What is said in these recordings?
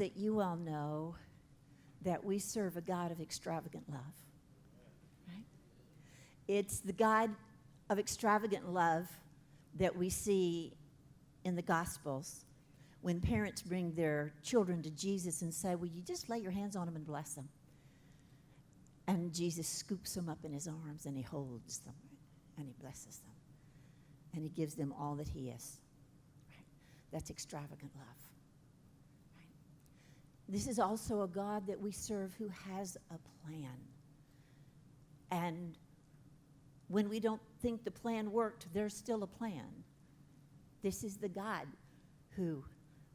that you all know that we serve a God of extravagant love. Right? It's the God of extravagant love that we see in the Gospels when parents bring their children to Jesus and say, will you just lay your hands on them and bless them? And Jesus scoops them up in his arms and he holds them and he blesses them. And he gives them all that he is. Right? That's extravagant love. Right? This is also a God that we serve who has a plan. And when we don't think the plan worked, there's still a plan. This is the God who,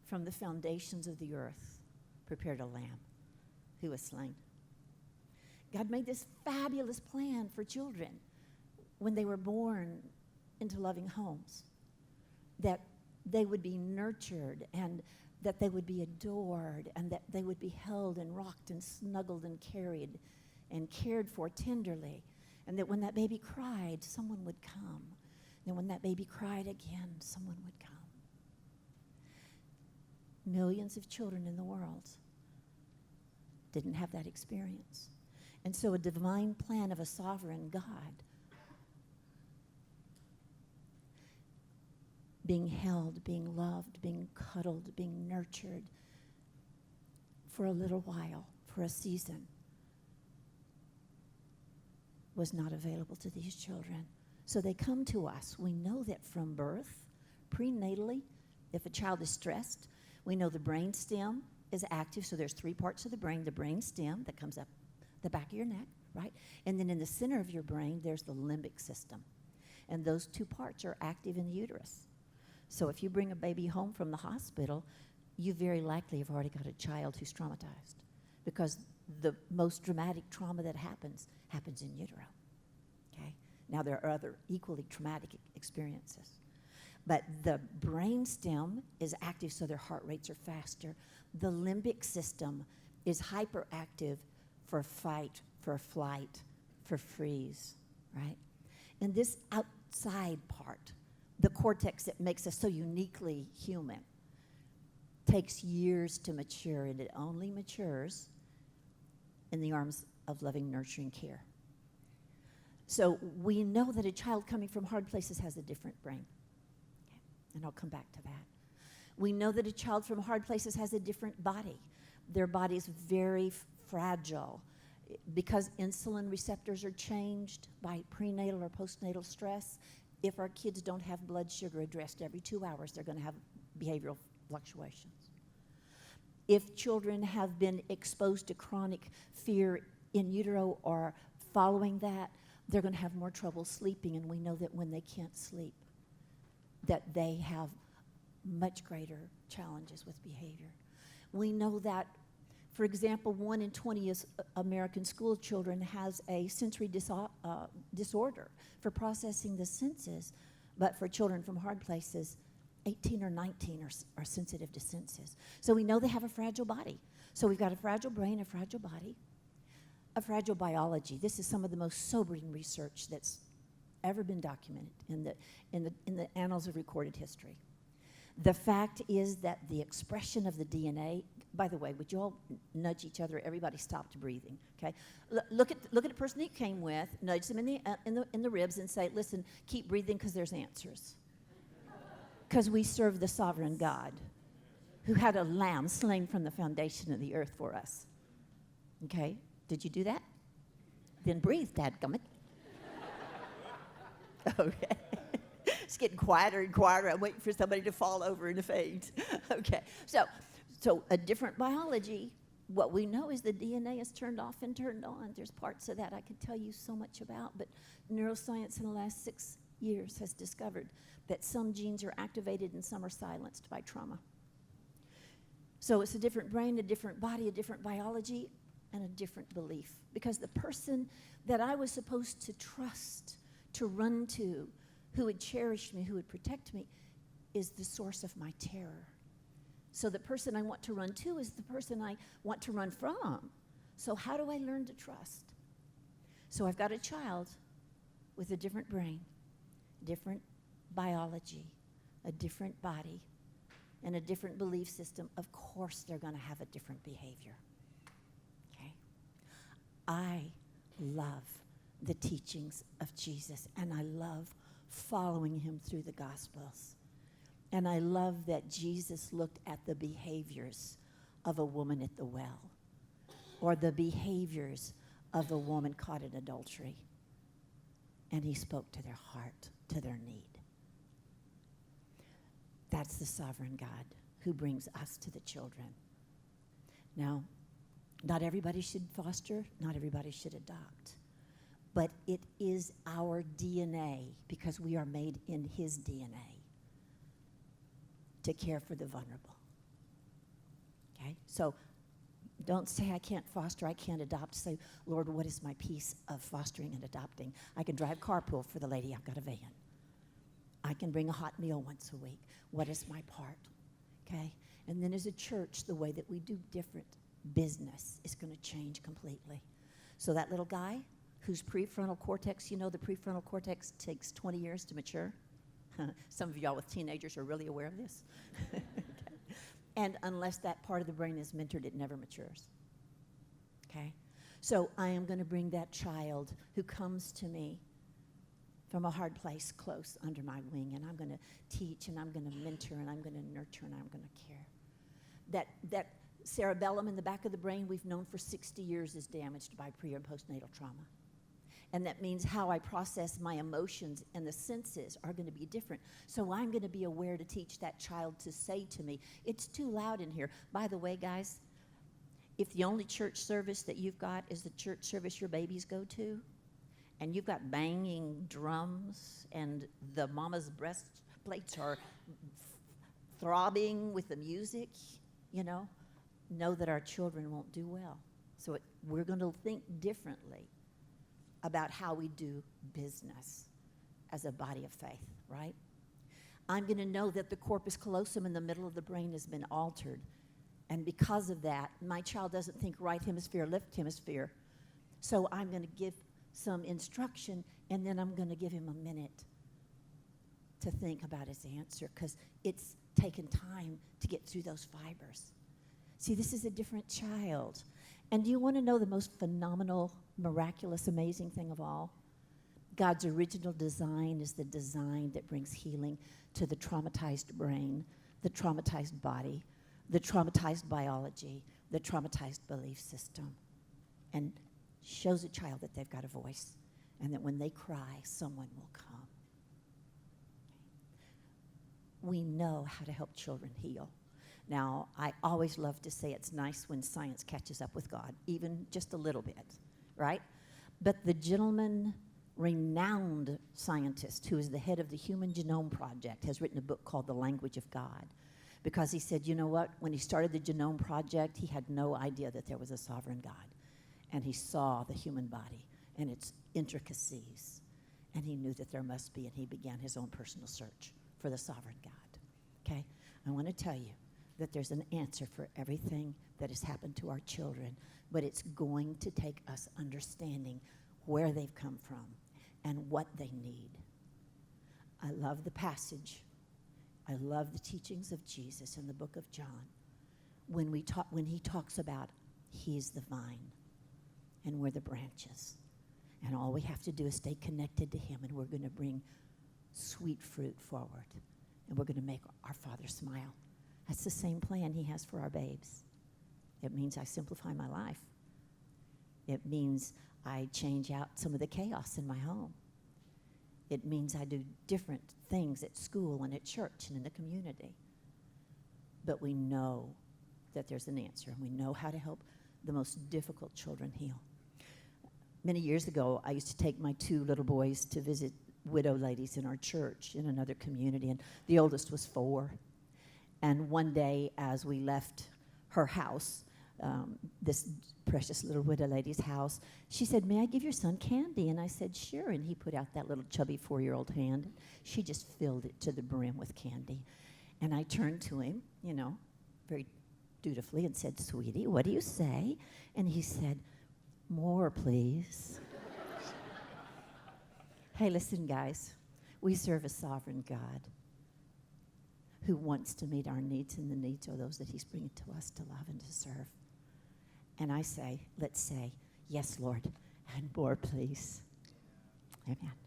from the foundations of the earth, prepared a lamb who was slain. God made this fabulous plan for children when they were born into loving homes, that they would be nurtured and that they would be adored and that they would be held and rocked and snuggled and carried and cared for tenderly, and that when that baby cried, someone would come. And when that baby cried again, someone would come. Millions of children in the world didn't have that experience. And so a divine plan of a sovereign God being held, being loved, being cuddled, being nurtured for a little while, for a season, was not available to these children. So they come to us. We know that from birth, prenatally, if a child is stressed, we know the brain stem is active. So there's 3 parts of the brain stem that comes up the back of your neck, right? And then in the center of your brain, there's the limbic system. And those 2 parts are active in the uterus. So if you bring a baby home from the hospital, you very likely have already got a child who's traumatized, because the most dramatic trauma that happens in utero. Okay? Now there are other equally traumatic experiences. But the brain stem is active, so their heart rates are faster. The limbic system is hyperactive for fight, for flight, for freeze, right? And this outside part, the cortex that makes us so uniquely human, takes years to mature, and it only matures in the arms of loving, nurturing care. So we know that a child coming from hard places has a different brain. Okay. And I'll come back to that. We know that a child from hard places has a different body. Their body is very fragile. Because insulin receptors are changed by prenatal or postnatal stress, if our kids don't have blood sugar addressed every 2 hours, they're going to have behavioral fluctuations. If children have been exposed to chronic fear in utero or following that, they're going to have more trouble sleeping, and we know that when they can't sleep, that they have much greater challenges with behavior. We know that, for example, 1 in 20 American school children has a sensory disorder for processing the senses, but for children from hard places, 18 or 19 are sensitive to senses. So we know they have a fragile body. So we've got a fragile brain, a fragile body, a fragile biology. This is some of the most sobering research that's ever been documented in the annals of recorded history. The fact is that the expression of the DNA, by the way, would you all nudge each other? Everybody stopped breathing, okay? Look at the person that you came with, nudge them in the ribs and say, listen, keep breathing because there's answers. Because we serve the sovereign God who had a lamb slain from the foundation of the earth for us. Okay? Did you do that? Then breathe, dadgummit. Okay. It's getting quieter and quieter. I'm waiting for somebody to fall over in a faint. Okay. So a different biology. What we know is the DNA is turned off and turned on. There's parts of that I could tell you so much about, but neuroscience in the last 6 years has discovered that some genes are activated and some are silenced by trauma. So it's a different brain, a different body, a different biology, and a different belief. Because the person that I was supposed to trust, to run to, who would cherish me, who would protect me, is the source of my terror. So the person I want to run to is the person I want to run from. So how do I learn to trust? So I've got a child with a different brain, different biology, a different body, and a different belief system, of course they're going to have a different behavior. Okay? I love the teachings of Jesus, and I love following him through the Gospels. And I love that Jesus looked at the behaviors of a woman at the well, or the behaviors of a woman caught in adultery, and he spoke to their heart, to their need. That's the sovereign God who brings us to the children. Now, not everybody should foster, not everybody should adopt, but it is our DNA, because we are made in his DNA, to care for the vulnerable. Okay? So don't say, I can't foster, I can't adopt. Say, Lord, what is my piece of fostering and adopting? I can drive carpool for the lady, I've got a van. I can bring a hot meal once a week. What is my part? Okay? And then as a church, the way that we do different business is going to change completely. So that little guy whose prefrontal cortex, you know the prefrontal cortex takes 20 years to mature? Some of y'all with teenagers are really aware of this. Okay. And unless that part of the brain is mentored, it never matures. Okay? So I am going to bring that child who comes to me from a hard place close under my wing, and I'm going to teach, and I'm going to mentor, and I'm going to nurture, and I'm going to care. That cerebellum in the back of the brain we've known for 60 years is damaged by pre- and postnatal trauma. And that means how I process my emotions and the senses are going to be different. So I'm going to be aware to teach that child to say to me, it's too loud in here. By the way, guys, if the only church service that you've got is the church service your babies go to, and you've got banging drums and the mama's breastplates are throbbing with the music, know that our children won't do well. So we're going to think differently about how we do business as a body of faith, right? I'm going to know that the corpus callosum in the middle of the brain has been altered. And because of that, my child doesn't think right hemisphere, left hemisphere. So I'm going to give some instruction, and then I'm going to give him a minute to think about his answer, because it's taken time to get through those fibers. See, this is a different child. And do you want to know the most phenomenal, miraculous, amazing thing of all? God's original design is the design that brings healing to the traumatized brain, the traumatized body, the traumatized biology, the traumatized belief system, and shows a child that they've got a voice, and that when they cry, someone will come. We know how to help children heal. Now, I always love to say it's nice when science catches up with God, even just a little bit, right? But the gentleman, renowned scientist who is the head of the Human Genome Project, has written a book called The Language of God, because he said, you know what, when he started the Genome Project, he had no idea that there was a sovereign God. And he saw the human body and its intricacies, and he knew that there must be, and he began his own personal search for the sovereign God. Okay? I want to tell you that there's an answer for everything that has happened to our children, but it's going to take us understanding where they've come from and what they need. I love the passage. I love the teachings of Jesus in the book of John when he talks about he's the vine and we're the branches. And all we have to do is stay connected to him, and we're going to bring sweet fruit forward, and we're going to make our Father smile. That's the same plan he has for our babes. It means I simplify my life. It means I change out some of the chaos in my home. It means I do different things at school and at church and in the community. But we know that there's an answer, and we know how to help the most difficult children heal. Many years ago, I used to take my 2 little boys to visit widow ladies in our church in another community, and the oldest was 4. And one day, as we left her house, this precious little widow lady's house, she said, may I give your son candy? And I said, sure. And he put out that little chubby 4-year-old hand. She just filled it to the brim with candy. And I turned to him, very dutifully, and said, sweetie, what do you say? And he said, more, please. Hey, listen, guys. We serve a sovereign God who wants to meet our needs, and the needs are those that he's bringing to us to love and to serve. And I say, let's say, yes, Lord, and more, please. Amen.